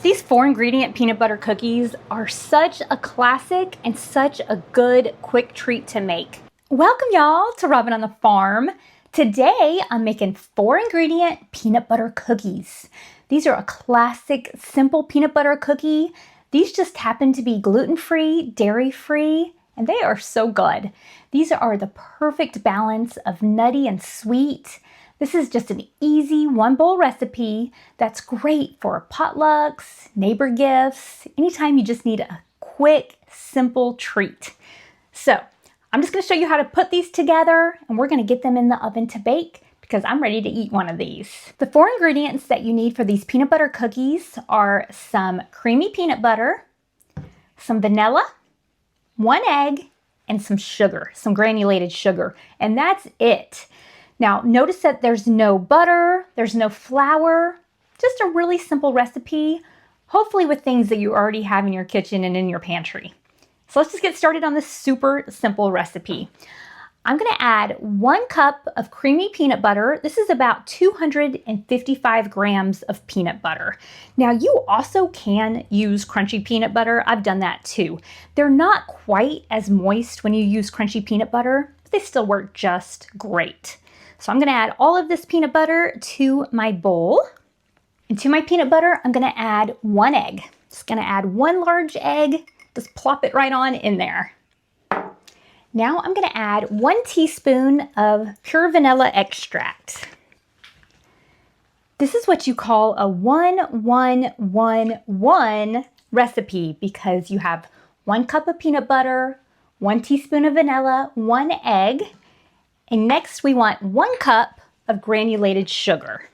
These 4-ingredient peanut butter cookies are such a classic and such a good quick treat to make. Welcome y'all to Robin on the Farm. Today I'm making 4-ingredient peanut butter cookies. These are a classic simple peanut butter cookie. These just happen to be gluten-free, dairy-free, and they are so good. These are the perfect balance of nutty and sweet. This is just an easy one-bowl recipe that's great for potlucks, neighbor gifts, anytime you just need a quick, simple treat. So I'm just going to show you how to put these together, and we're going to get them in the oven to bake because I'm ready to eat one of these. The 4 ingredients that you need for these peanut butter cookies are some creamy peanut butter, some vanilla, 1 egg, and some sugar, some granulated sugar, and that's it. Now, notice that there's no butter, there's no flour, just a really simple recipe, hopefully with things that you already have in your kitchen and in your pantry. So let's just get started on this super simple recipe. I'm gonna add 1 cup of creamy peanut butter. This is about 255 grams of peanut butter. Now, you also can use crunchy peanut butter. I've done that too. They're not quite as moist when you use crunchy peanut butter, but they still work just great. So I'm gonna add all of this peanut butter to my bowl. And to my peanut butter, I'm gonna add 1 egg. Just gonna add 1 large egg, just plop it right on in there. Now I'm gonna add 1 teaspoon of pure vanilla extract. This is what you call a 1-1-1-1 recipe because you have 1 cup of peanut butter, 1 teaspoon of vanilla, 1 egg, and next we want 1 cup of granulated sugar.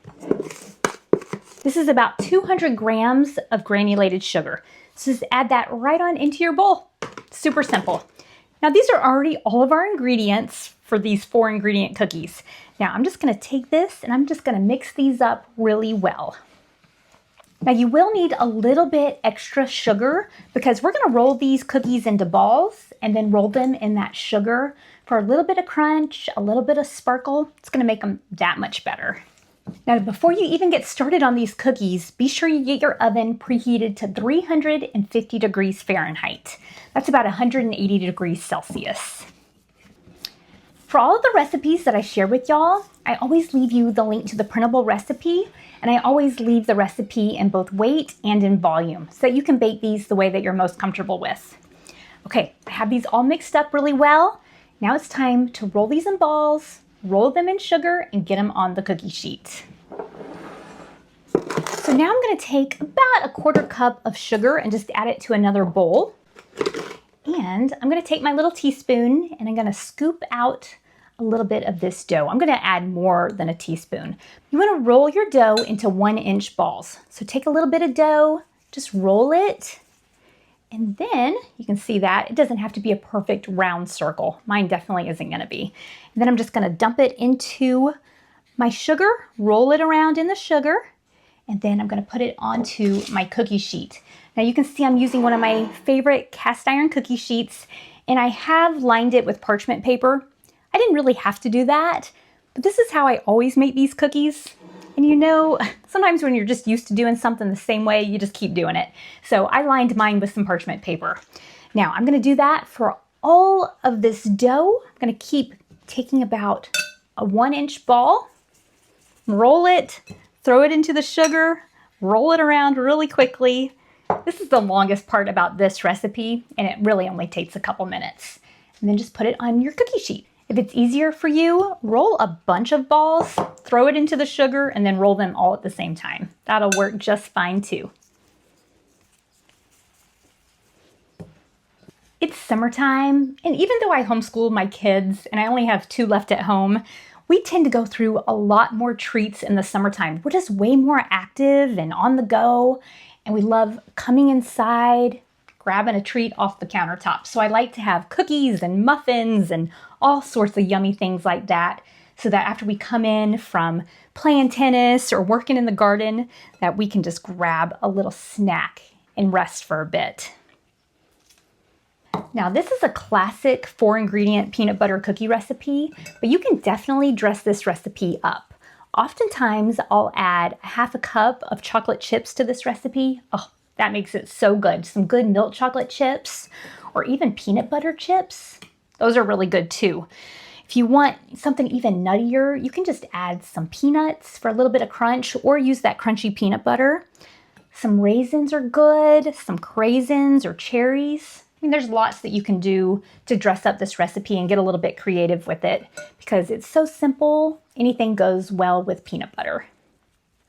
This is about 200 grams of granulated sugar. So just add that right on into your bowl. Super simple. Now these are already all of our ingredients for these 4-ingredient cookies. Now I'm just gonna take this and I'm just gonna mix these up really well. Now you will need a little bit extra sugar because we're gonna roll these cookies into balls and then roll them in that sugar for a little bit of crunch, a little bit of sparkle. It's gonna make them that much better. Now, before you even get started on these cookies, be sure you get your oven preheated to 350 degrees Fahrenheit. That's about 180 degrees Celsius. For all of the recipes that I share with y'all, I always leave you the link to the printable recipe, and I always leave the recipe in both weight and in volume so that you can bake these the way that you're most comfortable with. Okay, I have these all mixed up really well. Now it's time to roll these in balls, roll them in sugar, and get them on the cookie sheet. So now I'm gonna take about a 1/4 cup of sugar and just add it to another bowl. And I'm gonna take my little teaspoon and I'm gonna scoop out a little bit of this dough. I'm gonna add more than a teaspoon. You wanna roll your dough into 1-inch balls. So take a little bit of dough, just roll it, and then you can see that it doesn't have to be a perfect round circle. Mine definitely isn't gonna be. And then I'm just gonna dump it into my sugar, roll it around in the sugar, and then I'm gonna put it onto my cookie sheet. Now you can see I'm using one of my favorite cast iron cookie sheets, and I have lined it with parchment paper. I didn't really have to do that, but this is how I always make these cookies. And you know, sometimes when you're just used to doing something the same way, you just keep doing it. So I lined mine with some parchment paper. Now I'm gonna do that for all of this dough. I'm gonna keep taking about a 1-inch ball, roll it, throw it into the sugar, roll it around really quickly. This is the longest part about this recipe, and it really only takes a couple minutes. And then just put it on your cookie sheet. If it's easier for you, roll a bunch of balls, throw it into the sugar, and then roll them all at the same time. That'll work just fine too. It's summertime, and even though I homeschool my kids and I only have 2 left at home, we tend to go through a lot more treats in the summertime. We're just way more active and on the go, and we love coming inside, grabbing a treat off the countertop. So I like to have cookies and muffins and all sorts of yummy things like that, so that after we come in from playing tennis or working in the garden, that we can just grab a little snack and rest for a bit. Now this is a classic 4-ingredient peanut butter cookie recipe, but you can definitely dress this recipe up. Oftentimes I'll add 1/2 cup of chocolate chips to this recipe. Oh, That makes it so good. Some good milk chocolate chips or even peanut butter chips. Those are really good too. If you want something even nuttier, you can just add some peanuts for a little bit of crunch or use that crunchy peanut butter. Some raisins are good, some craisins or cherries. I mean, there's lots that you can do to dress up this recipe and get a little bit creative with it because it's so simple. Anything goes well with peanut butter.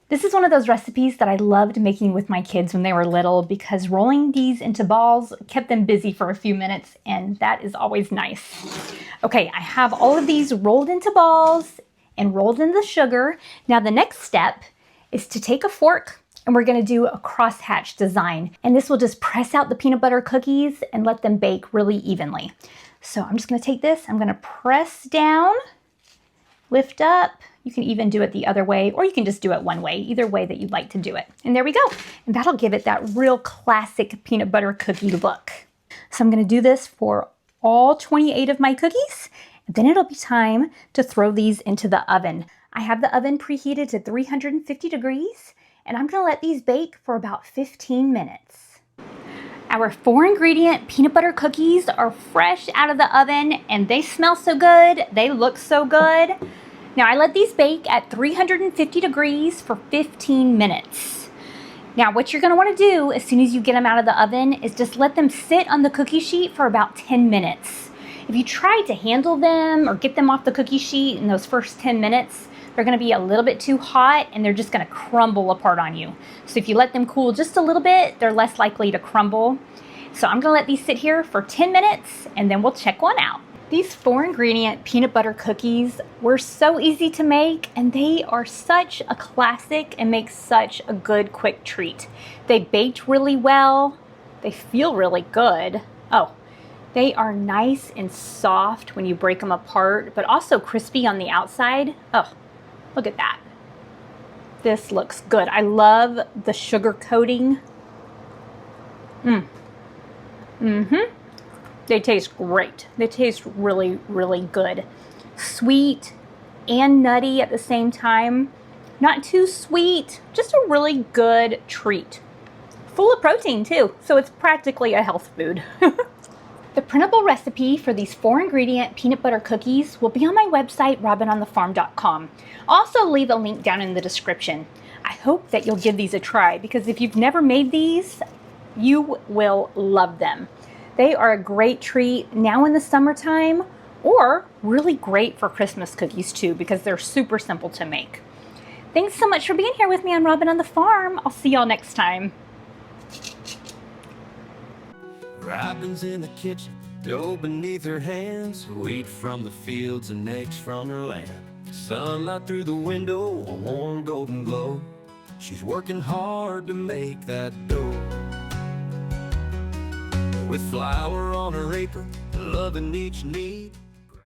This is one of those recipes that I loved making with my kids when they were little because rolling these into balls kept them busy for a few minutes, and that is always nice. Okay, I have all of these rolled into balls and rolled in the sugar. Now the next step is to take a fork and we're gonna do a crosshatch design. And this will just press out the peanut butter cookies and let them bake really evenly. So I'm just gonna take this, I'm gonna press down, lift up. You can even do it the other way, or you can just do it one way, either way that you'd like to do it. And there we go. And that'll give it that real classic peanut butter cookie look. So I'm gonna do this for all 28 of my cookies, and then it'll be time to throw these into the oven. I have the oven preheated to 350 degrees, and I'm gonna let these bake for about 15 minutes. Our 4-ingredient peanut butter cookies are fresh out of the oven, and they smell so good, they look so good. Now I let these bake at 350 degrees for 15 minutes. Now what you're gonna wanna do as soon as you get them out of the oven is just let them sit on the cookie sheet for about 10 minutes. If you try to handle them or get them off the cookie sheet in those first 10 minutes, they're gonna be a little bit too hot and they're just gonna crumble apart on you. So if you let them cool just a little bit, they're less likely to crumble. So I'm gonna let these sit here for 10 minutes and then we'll check one out. These 4-ingredient peanut butter cookies were so easy to make, and they are such a classic and make such a good quick treat. They baked really well. They feel really good. Oh, they are nice and soft when you break them apart, but also crispy on the outside. Oh, look at that. This looks good. I love the sugar coating. They taste great. They taste really, really good. Sweet and nutty at the same time. Not too sweet, just a really good treat. Full of protein too, so it's practically a health food. The printable recipe for these 4-ingredient peanut butter cookies will be on my website, robinonthefarm.com. I'll also leave a link down in the description. I hope that you'll give these a try because if you've never made these, you will love them. They are a great treat now in the summertime, or really great for Christmas cookies too, because they're super simple to make. Thanks so much for being here with me on Robin on the Farm. I'll see y'all next time. Robin's in the kitchen, dough beneath her hands, wheat from the fields and eggs from her land. Sunlight through the window, a warm golden glow. She's working hard to make that dough. With flour on her apron, loving each need.